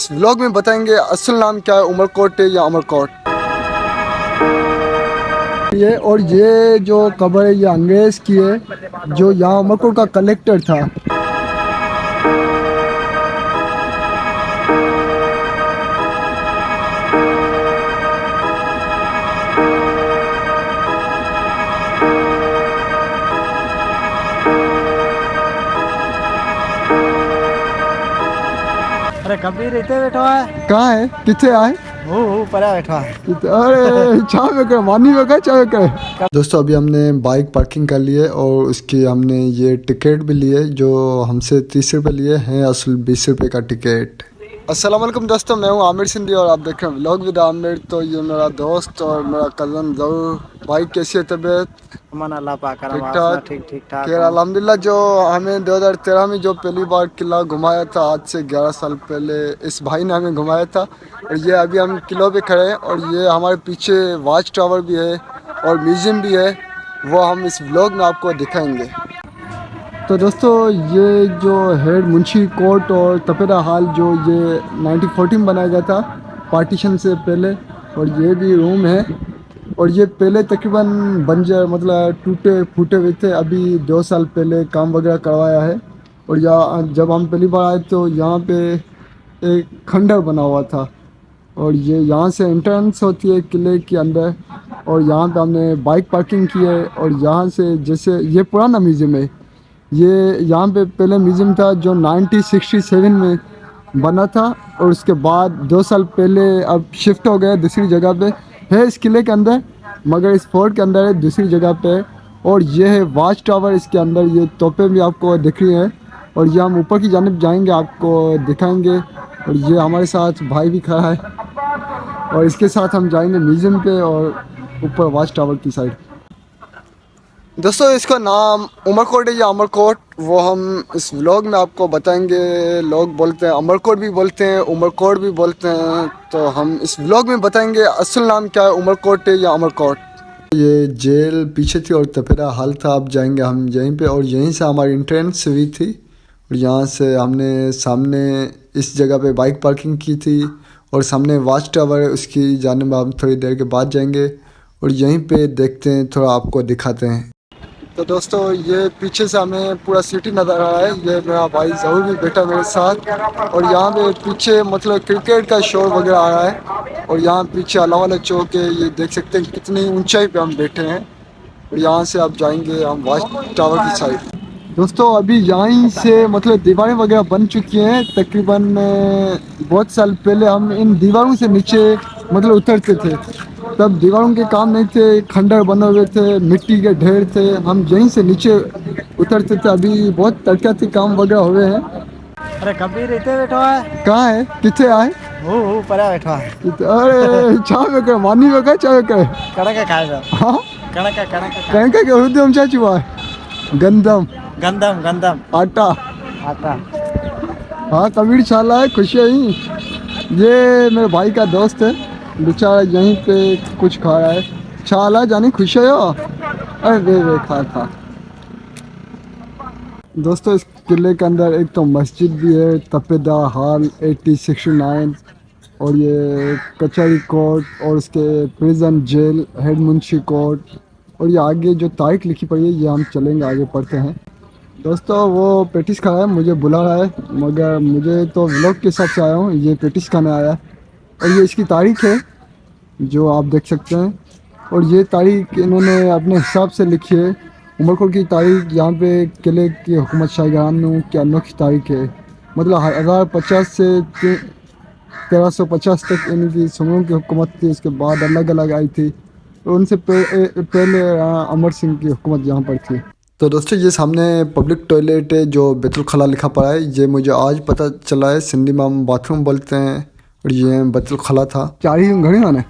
इस व्लॉग में बताएंगे असल नाम क्या है, उमरकोट है या अमरकोट। ये जो कब्र है ये अंग्रेज की है जो यहाँ उमरकोट का कलेक्टर था। अरे कबीर इतने बैठा है। कहाँ है, कितने आए? वो परा बैठा है। अरे चाय में कर, मानी में कर, चाय कर। दोस्तों अभी हमने बाइक पार्किंग कर ली है और उसकी हमने ये टिकट भी लिए जो हमसे 30 रुपये लिए हैं, असल 20 रुपये का टिकट। अस्सलाम वालेकुम दोस्तों, मैं हूँ आमिर सिंधी और आप देख रहे हैं व्लॉग विद आमिर। तो ये मेरा दोस्त और मेरा कज़न ज़रूर। भाई कैसी है तबीयत? अमन अल्लाह पाक ठीक ठाक। ठीक ठाक। खैर अल्हम्दुलिल्लाह। जो हमें 2013 में जो पहली बार किला घुमाया था, आज से 11 साल पहले इस भाई ने हमें घुमाया था। और ये अभी हम किलों पे खड़े हैं और ये हमारे पीछे वाच टावर भी है और म्यूज़ियम भी है, वो हम इस व्लॉग में आपको दिखाएंगे। तो दोस्तों ये जो हेड मुंशी कोर्ट और तपेरा हाल जो ये 1914 में बनाया गया था पार्टीशन से पहले, और ये भी रूम है। और ये पहले तकरीबन बंजर मतलब टूटे फूटे हुए थे, अभी 2 साल पहले काम वगैरह करवाया है। और यहाँ जब हम पहली बार आए तो यहाँ पे एक खंडर बना हुआ था और ये यहाँ से एंट्रेंस होती है किले के अंदर। और यहाँ पे हमने बाइक पार्किंग की है और यहाँ से जैसे ये पुराना म्यूज़ियम है। ये यहाँ पे पहले म्यूज़ियम था जो 1967 में बना था और उसके बाद 2 साल पहले अब शिफ्ट हो गया दूसरी जगह पे है इस किले के अंदर, मगर इस फोर्ट के अंदर है, दूसरी जगह पे है। और ये है वाच टावर, इसके अंदर ये तोपें भी आपको दिख रही हैं और ये हम ऊपर की जानिब जाएंगे, आपको दिखाएंगे। और ये हमारे साथ भाई भी खड़ा है और इसके साथ हम जाएंगे म्यूज़ियम पे और ऊपर वाच टावर की साइड। दोस्तों इसका नाम उमरकोट है या अमरकोट, वो हम इस व्लॉग में आपको बताएंगे। लोग बोलते हैं अमरकोट भी बोलते हैं, उमरकोट भी बोलते हैं, तो हम इस व्लॉग में बताएंगे असल नाम क्या है, उमरकोट है या अमरकोट। ये जेल पीछे थी और तपेरा हाल था, अब जाएंगे हम यहीं पे और यहीं से हमारी एंट्रेंस हुई थी। और यहाँ से हमने सामने इस जगह पे बाइक पार्किंग की थी और सामने वाच टावर है, उसकी जानिब हम थोड़ी देर के बाद जाएंगे और यहीं पे देखते हैं, थोड़ा आपको दिखाते हैं। तो दोस्तों ये पीछे से हमें पूरा सिटी नज़र आ रहा है। ये मेरा भाई ज़रूर भी बैठा मेरे साथ और यहाँ पे पीछे मतलब क्रिकेट का शोर वगैरह आ रहा है। और यहाँ पीछे अलावाला चौक है, ये देख सकते हैं कितनी ऊंचाई पे हम बैठे हैं। और यहाँ से आप जाएंगे हम वाच टावर की साइड। दोस्तों अभी यहीं से मतलब दीवारें वगैरह बन चुकी हैं, तकरीबन बहुत साल पहले हम इन दीवारों से नीचे मतलब उतरते थे, तब दीवारों के काम नहीं थे, खंडर बने हुए थे, मिट्टी के ढेर थे, हम यहीं से नीचे उतरते थे। अभी बहुत तरक्याती काम वगैरह हुए हैं। अरे कबीर इतने बैठा है। कहाँ है, कितने आए? वो परा बैठा है। अरे चाय में कर, मानी में कर, चाय में कर। कड़का खाएगा। हाँ कड़का के उर्दू में क्या चुआ है? गंदम गंदम आटा। आता। हाँ कबीर शाला है, खुशी है ही। ये मेरे भाई का दोस्त है, बेचारा यहीं पे कुछ खा रहा है। शाला जानी खुश है हो? अरे वे खा था। दोस्तों इस किले के अंदर एक तो मस्जिद भी है, तपेदा हाल 8069, और ये कचहरी कोर्ट और उसके प्रिजन जेल हेड मुंशी कोर्ट। और ये आगे जो तारीख लिखी पड़ी है ये हम चलेंगे आगे पढ़ते हैं। दोस्तों वो पेटिस खा रहा है, मुझे बुला रहा है, मगर मुझे तो व्लॉग के हिसाब से आया हूँ, ये पेटिस खाने आया है। और ये इसकी तारीख है जो आप देख सकते हैं और ये तारीख इन्होंने अपने हिसाब से लिखी है। उमरकोट की तारीख यहाँ पे किले की हुकूमत शाहजहां की अनोखी तारीख है, मतलब 1050 से 1350 तक इनकी सुमरों की हुकूमत थी, उसके बाद अलग अलग आई थी। तो उनसे पहले अमर सिंह की हुकूमत यहाँ पर थी। तो दोस्तों ये सामने पब्लिक टॉयलेट है जो बैतुल खला लिखा पड़ा है, ये मुझे आज पता चला है। सिंधी में हम बाथरूम बोलते हैं और ये बैतुल खला था। चारी घणी आने?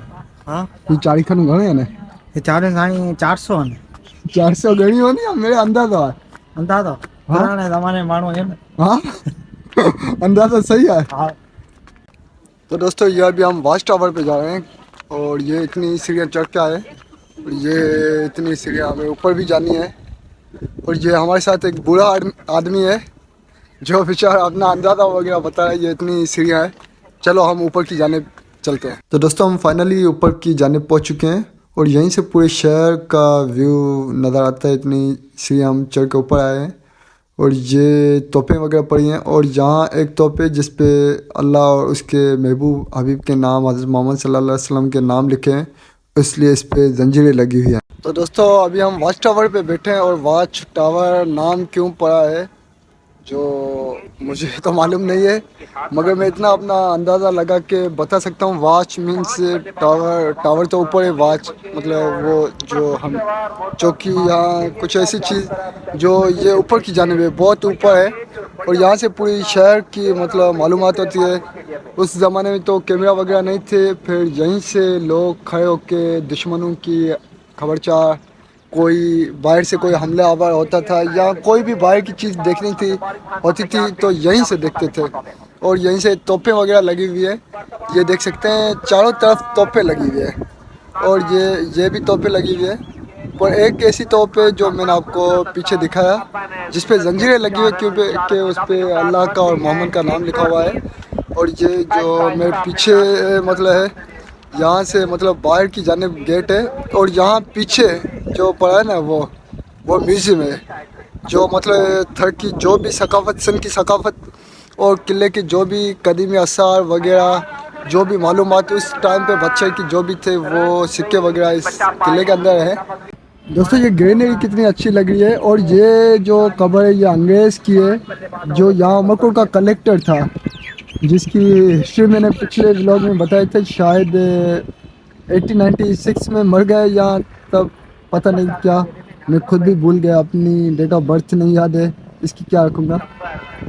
हाँ ये चारी खन घणे आने? ये 400 आने। 400 घणी होनी मेरे अंदाजा है। अंदाजा पुराने जमाने मानो है। हाँ अंदाजा सही है। हाँ। तो दोस्तों ये अभी हम वाच टावर पे जा रहे हैं और ये इतनी सीढ़ियाँ चढ़ के आए और ये इतनी सीढ़ियाँ हमें ऊपर भी जानी है। और ये हमारे साथ एक बूढ़ा आदमी है जो बेचारा अपना अंदाज़ा वगैरह बता रहा है। ये इतनी सीढ़ियाँ है चलो हम ऊपर की जाने चलते हैं। तो दोस्तों हम फाइनली ऊपर की जाने पहुंच चुके हैं और यहीं से पूरे शहर का व्यू नज़र आता है। इतनी सीढ़ी हम चढ़ के ऊपर आए हैं और ये तोपें वगैरह पड़ी हैं और यहाँ एक तोप है जिस पे अल्लाह और उसके महबूब हबीब के नाम हज़रत मोहम्मद सल्लल्लाहु अलैहि वसल्लम के नाम लिखे हैं, इसलिए इस पे जंजीरें लगी हुई हैं। तो दोस्तों अभी हम वॉच टावर पे बैठे हैं और वॉच टावर नाम क्यों पड़ा है जो मुझे तो मालूम नहीं है, मगर मैं इतना अपना अंदाज़ा लगा के बता सकता हूँ। वॉच मीन्स टावर, टावर तो ऊपर है, वॉच मतलब वो जो हम चौकी या कुछ ऐसी चीज़ जो ये ऊपर की जानिब है, बहुत ऊपर है और यहाँ से पूरी शहर की मतलब मालूमात होती है। उस ज़माने में तो कैमरा वगैरह नहीं थे, फिर यहीं से लोग खड़े होके दुश्मनों की खबरचार, कोई बाहर से कोई हमला आवर होता था या कोई भी बाहर की चीज़ देखनी थी होती थी तो यहीं से देखते थे। और यहीं से तोपें वगैरह लगी हुई है, ये देख सकते हैं चारों तरफ तोपें लगी हुई है और ये भी तोपें लगी हुई है। पर एक ऐसी तोप है जो मैंने आपको पीछे दिखाया जिस पे जंजीरें लगी हुई क्योंकि कि उस पर अल्लाह का और मोहम्मद का नाम लिखा हुआ है। और ये जो मेरे पीछे मतलब है, यहाँ से मतलब बाहर की जानिब गेट है और यहाँ पीछे जो पड़ा है ना वो म्यूज़ियम है, जो मतलब थर की जो भी सकाफत, सन की सकाफत और किले के जो भी कदीमी आसार वगैरह जो भी मालूमात उस टाइम पे बच्चे की जो भी थे वो सिक्के वगैरह इस किले के अंदर है। दोस्तों ये ग्रीनरी कितनी अच्छी लग रही है और ये जो कब्र है ये अंग्रेज़ की है जो यहाँ उमरकोट का कलेक्टर था, जिसकी हिस्ट्री मैंने पिछले व्लॉग में बताया था। शायद 1896 में मर गए या तब पता नहीं क्या, मैं खुद भी भूल गया, अपनी डेट ऑफ बर्थ नहीं याद है, इसकी क्या रखूँगा।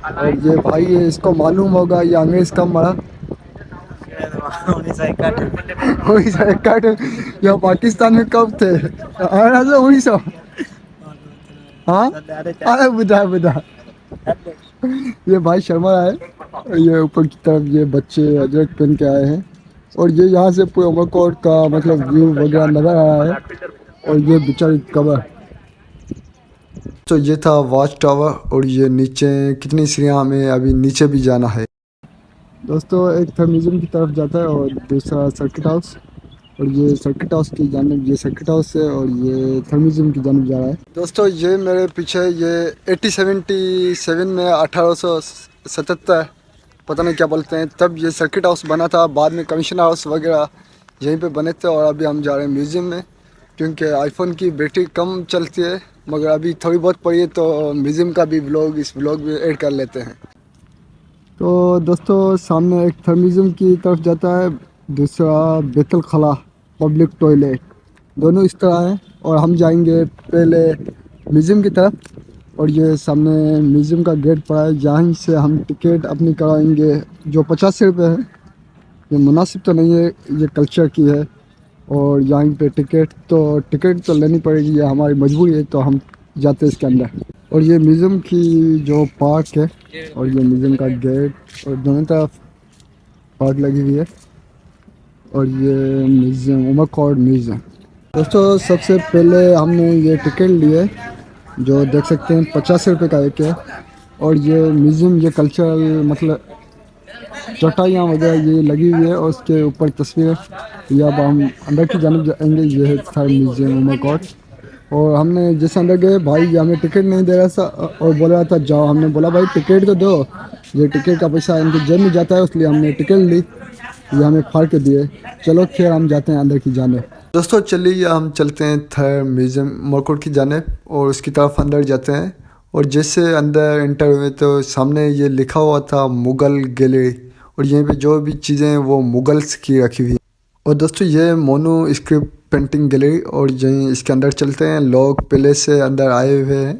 और ये भाई है, इसको मालूम होगा ये अंग्रेज़ कब मरा। 1961 या पाकिस्तान में कब थे? 1900। हाँ अरे बुधा बुधा, ये भाई शर्मा है। ये ऊपर की तरफ ये बच्चे अजरक पहन के आए हैं और ये यहाँ से पूरे उमरकोट का मतलब व्यू वगैरह नज़र आ रहा है। और ये बेचारी कबर, तो ये था वॉच टावर और ये नीचे कितनी सीढ़ियाँ, हमें अभी नीचे भी जाना है। दोस्तों एक था म्यूज़ियम की तरफ जाता है और दूसरा सर्किट हाउस, और ये सर्किट हाउस की जानिब, ये सर्किट हाउस है और ये थर म्यूज़ियम की जानिब जा रहा है। दोस्तों ये मेरे पीछे ये 1877 में 1877 पता नहीं क्या बोलते हैं, तब ये सर्किट हाउस बना था। बाद में कमीशन हाउस वगैरह यहीं पे बने थे और अभी हम जा रहे हैं म्यूज़ियम में क्योंकि आईफोन की बैटरी कम चलती है, मगर अभी थोड़ी बहुत पड़ी है तो म्यूज़ियम का भी व्लॉग इस व्लॉग में ऐड कर लेते हैं। तो दोस्तों सामने एक थर म्यूज़ियम की तरफ जाता है, दूसरा बैतुल खला पब्लिक टॉयलेट, दोनों इस तरह हैं और हम जाएंगे पहले म्यूज़ियम की तरफ। और ये सामने म्यूज़ियम का गेट पड़ा है, यहाँ से हम टिकट अपनी कराएंगे जो 50 रुपये है। ये मुनासिब तो नहीं है, ये कल्चर की है और यहाँ पे टिकट तो लेनी पड़ेगी, ये हमारी मजबूरी है तो हम जाते हैं इसके अंदर। और ये म्यूज़ियम की जो पार्क है और ये म्यूज़ियम का गेट और दोनों तरफ पार्क लगी हुई है और ये म्यूज़ियम उमरकोट म्यूज़ियम। दोस्तों सबसे पहले हमने ये टिकट लिए जो देख सकते हैं 50 रुपये का एक है। और ये म्यूज़ियम ये कल्चरल मतलब चटाइयाँ वगैरह ये लगी हुई है और उसके ऊपर तस्वीरें। या अब हम अंदर की जानिब जाएंगे, ये है थर म्यूज़ियम उमरकोट। और हमने जैसे अंदर गए भाई हमें टिकट नहीं दे रहा था और बोल रहा था जाओ, हमने बोला भाई टिकट तो दो, ये टिकट का पैसा इनके जेब में जाता है, इसलिए हमने टिकट ली, ये हमें फाड़ के दिए। चलो फिर हम जाते हैं अंदर की जानिब। दोस्तों चलिए हम चलते हैं थर म्यूज़ियम उमरकोट की जानिब और उसकी तरफ अंदर जाते हैं। और जैसे अंदर एंटर हुए तो सामने ये लिखा हुआ था मुग़ल गैलरी और यहीं पे जो भी चीज़ें हैं वो मुग़ल्स की रखी हुई। और दोस्तों ये मोनो स्क्रिप्ट पेंटिंग गैलरी और यहीं इसके अंदर चलते हैं, लोग पहले से अंदर आए हुए हैं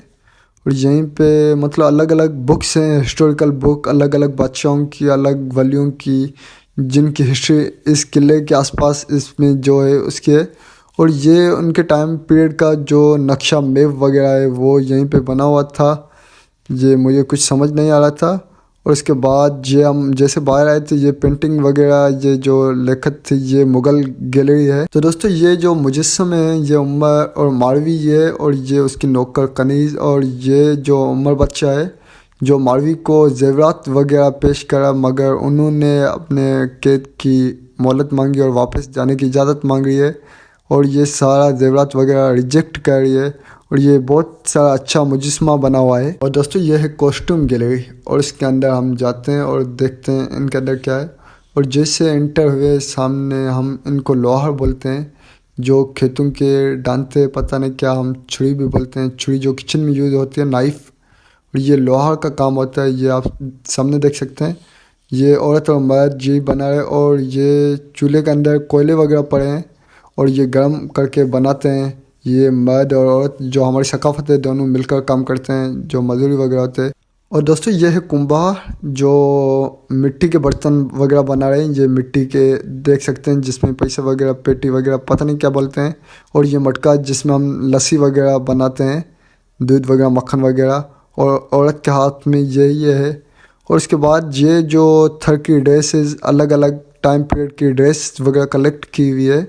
और यहीं पे मतलब अलग अलग बुक्स हैं, हिस्टोरिकल बुक, अलग अलग बादशाहों की, अलग वलियों की, जिनकी हिस्ट्री इस किले के आसपास इसमें जो है उसकी है। और ये उनके टाइम पीरियड का जो नक्शा मैप वगैरह है वो यहीं पे बना हुआ था, ये मुझे कुछ समझ नहीं आ रहा था। और इसके बाद ये हम जैसे बाहर आए थे ये पेंटिंग वगैरह, ये जो लेखक थे, ये मुग़ल गैलरी है। तो दोस्तों ये जो मुजस्सम है ये उमर और मारवी है और ये उसकी नौकर कनीज़ और ये जो उमर बच्चा है जो मालवी को जेवरात वगैरह पेश करा, मगर उन्होंने अपने कैद की मोहलत मांगी और वापस जाने की इजाज़त मांग रही है और ये सारा जेवरात वगैरह रिजेक्ट कर रही है और ये बहुत सारा अच्छा मुजस्मा बना हुआ है। और दोस्तों ये है कॉस्ट्यूम गैलरी और इसके अंदर हम जाते हैं और देखते हैं इनके अंदर क्या है। और जैसे एंटर हुए सामने हम इनको लोहार बोलते हैं, जो खेतों के डांते पता नहीं क्या, हम छुरी भी बोलते हैं, छुरी जो किचन में यूज़ होती है, नाइफ़। और ये लोहार का काम होता है। ये आप सामने देख सकते हैं, ये औरत और मर्द जी बना रहे और ये चूल्हे के अंदर कोयले वगैरह पड़े हैं और ये गर्म करके बनाते हैं। ये मर्द और औरत जो हमारी सकाफत है दोनों मिलकर काम करते हैं, जो मजदूरी वगैरह होते हैं। और दोस्तों ये है कुंभार जो मिट्टी के बर्तन वगैरह बना रहे हैं। ये मिट्टी के देख सकते हैं जिसमें पैसे वगैरह, पेटी वगैरह पता नहीं क्या बोलते हैं। और ये मटका जिसमें हम लस्सी वगैरह बनाते हैं, दूध वगैरह, मक्खन वगैरह। और औरत के हाथ में ये है। और उसके बाद ये जो थर की ड्रेसेस, अलग अलग टाइम पीरियड की ड्रेस वगैरह कलेक्ट की हुई है।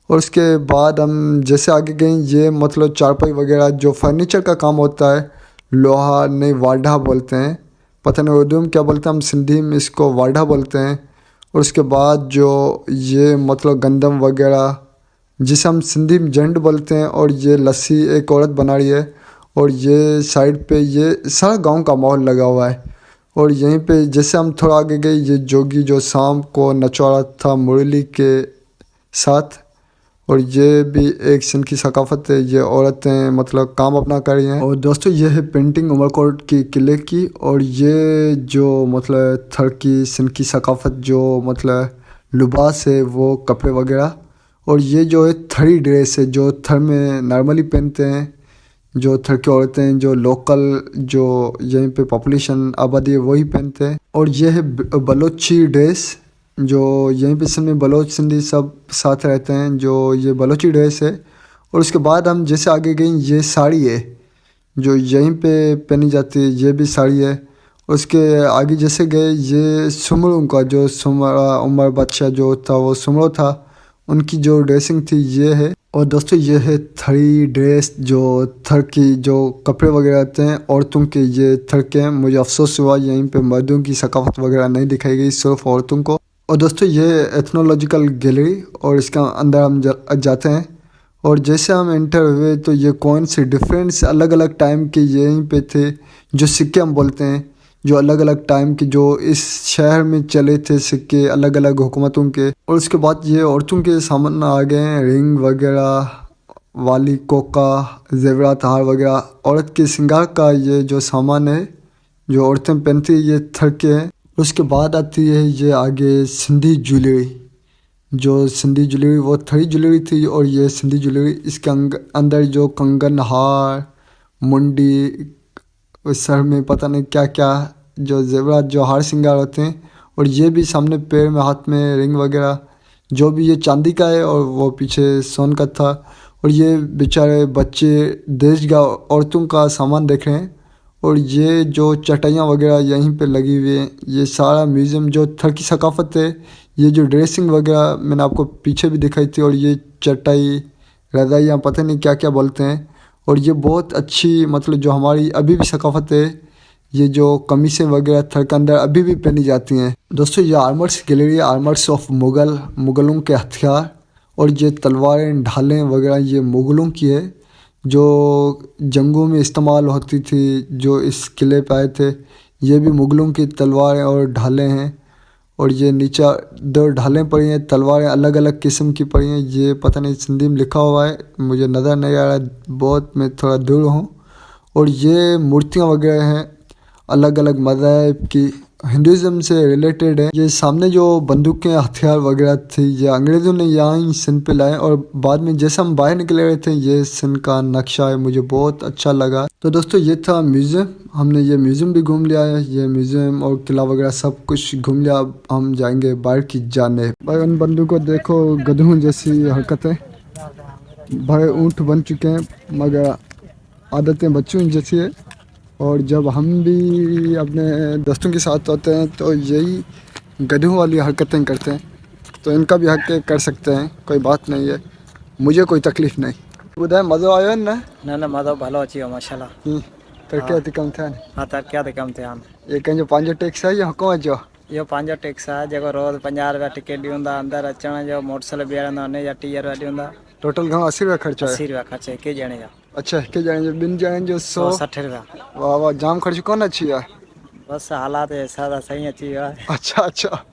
और उसके बाद हम जैसे आगे गए, ये मतलब चारपाई वगैरह जो फर्नीचर का काम होता है, लोहा नहीं वाढ़ा बोलते हैं, पता नहीं उर्दू में क्या बोलते हैं, हम सिंधी में इसको वाढ़ा बोलते हैं। और उसके बाद जो ये मतलब गंदम वगैरह जिसे हम सिंधी में जंड बोलते हैं। और ये लस्सी एक औरत बना रही है और ये साइड पे ये सारा गांव का माहौल लगा हुआ है। और यहीं पे जैसे हम थोड़ा आगे गए, ये जोगी जो शाम को नचवा रहा था मुरली के साथ। और ये भी एक सिंध की सकाफत है, ये औरतें मतलब काम अपना कर रही हैं। और दोस्तों ये है पेंटिंग उमरकोट की किले की। और ये जो मतलब थर की सिंध की सकाफत जो मतलब लिबास है, वो कपड़े वगैरह। और ये जो है थरी ड्रेस है जो थर में नॉर्मली पहनते हैं, जो थर की औरतें जो लोकल जो यहीं पे पॉपुलेशन आबादी है वही पहनते हैं। और ये है बलोची ड्रेस, जो यहीं पे सिंध में बलोच सिंधी सब साथ रहते हैं, जो ये बलोची ड्रेस है। और उसके बाद हम जैसे आगे गए, ये साड़ी है जो यहीं पे पहनी जाती है, ये भी साड़ी है। उसके आगे जैसे गए, ये सुमरों का जो सुमरा उमर बादशाह जो था वो सुमरो था, उनकी जो ड्रेसिंग थी ये है। और दोस्तों ये है थरी ड्रेस जो थर की जो कपड़े वगैरह आते हैं औरतों के, ये थर के हैं। मुझे अफसोस हुआ यहीं पे मर्दों की सकाफत वगैरह नहीं दिखाई गई, सिर्फ औरतों को। और दोस्तों ये एथनोलॉजिकल गैलरी और इसका अंदर हम जाते हैं। और जैसे हम एंटर हुए तो ये कौन से डिफरेंट अलग अलग टाइम के यहीं पे थे, जो सिक्के हम बोलते हैं, जो अलग अलग टाइम के जो इस शहर में चले थे सिक्के अलग अलग हुकूमतों के। और उसके बाद ये औरतों के सामान आ गए हैं, रिंग वगैरह, वाली, कोका, जेवरात, हार वगैरह। औरत के श्रृंगार का ये जो सामान है जो औरतें पहनती है, ये थर के हैं। उसके बाद आती है ये आगे सिंधी ज्वेलरी, जो सिंधी ज्वेलरी वो थरी ज्वेलरी थी और ये सिंधी ज्वेलरी। इसके अंदर जो कंगन, हार, मुंडी, उस सर में पता नहीं क्या क्या जो जेवरात जो हार श्रृंगार होते हैं। और ये भी सामने पैर में, हाथ में रिंग वगैरह, जो भी ये चांदी का है और वो पीछे सोन का था। और ये बेचारे बच्चे देशगाह औरतों का सामान देख रहे हैं। और ये जो चटाइयाँ वगैरह यहीं पे लगी हुई हैं, ये सारा म्यूज़ियम जो थर की सकाफत है। ये जो ड्रेसिंग वगैरह मैंने आपको पीछे भी दिखाई थी। और ये चटाई, रज़ाइयाँ, पता नहीं क्या क्या बोलते हैं। और ये बहुत अच्छी मतलब जो हमारी अभी भी सकाफत है, ये जो कमीज़ें वगैरह थर के अंदर अभी भी पहनी जाती हैं। दोस्तों ये आर्मर्स गैलरी, आर्मर्स ऑफ मुग़लों के हथियार। और ये तलवारें, ढालें वगैरह ये मुग़लों की है, जो जंगों में इस्तेमाल होती थी, जो इस किले पे आए थे। ये भी मुग़लों की तलवारें और ढालें हैं। और ये नीचे 2 ढालें पड़ी हैं, तलवारें अलग अलग किस्म की पड़ी हैं। ये पता नहीं सिंधी में लिखा हुआ है, मुझे नज़र नहीं आ रहा, बहुत मैं थोड़ा दूर हूँ। और ये मूर्तियाँ वगैरह हैं अलग अलग मज़हब की, हिंदुज़म से रिलेटेड है। ये सामने जो बंदूकें, हथियार वगैरह थी, ये अंग्रेज़ों ने यहाँ ही सिंध पे लाए। और बाद में जैसे हम बाहर निकले रहे थे, ये सिंध का नक्शा है, मुझे बहुत अच्छा लगा। तो दोस्तों ये था म्यूज़ियम, हमने ये म्यूज़ियम भी घूम लिया है। ये म्यूज़ियम और किला वगैरह सब कुछ घूम लिया। अब हम जाएंगे बाहर की जाने। भाई उन बंदूकों देखो, गधों जैसी हरकतें, भाई ऊँट बन चुके हैं मगर आदतें बच्चों जैसी है। और जब हम भी अपने दोस्तों के साथ होते हैं तो यही गधों वाली हरकतें करते हैं। तो इनका भी हक कर सकते हैं, कोई बात नहीं है, मुझे कोई तकलीफ़ नहीं। बुधाए मज़ो आयो ना? ना ना मज़ो भलो अची वियो माशाल्लाह। तरक्की हाँ। अति कम थे हाँ तरक्यात कम थे आने ये कहीं जो 5 टैक्स है या को जो इहो पंहिंजो टैक्स आहे जेको रोज़ 50 रुपया टिकट ॾियूंदा अंदरि अचण जो मोटरसाइकिल बीहारंदा हुन जा 30 रुपया ॾियूंदा टोटल घणो 80 रुपया खर्चो है 80 रुपया ख़र्चु हिकु ॼणे जा अच्छा हिकु ॼणे जो ॿिनि ॼणनि जो 100 160 रुपया वाह वाह जाम ख़र्च कोन अची आहे बसि हालात जे हिसाब सां सही अची वियो आहे अच्छा अच्छा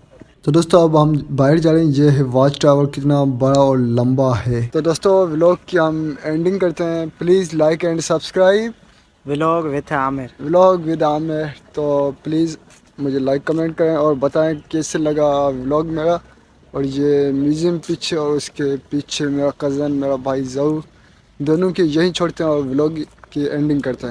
तो दोस्तों अब हम बाहर जा रहे हैं ये है वॉच टावर कितना बड़ा और लंबा है तो दोस्तों व्लॉग की हम एंडिंग करते हैं please like and subscribe vlog with Aamir vlog with Aamir तो प्लीज़ मुझे लाइक कमेंट करें और बताएं कैसे लगा व्लॉग मेरा और ये म्यूज़ियम पीछे और उसके पीछे मेरा कज़न मेरा भाई ज़रूर दोनों के यहीं छोड़ते हैं और व्लॉग की एंडिंग करते हैं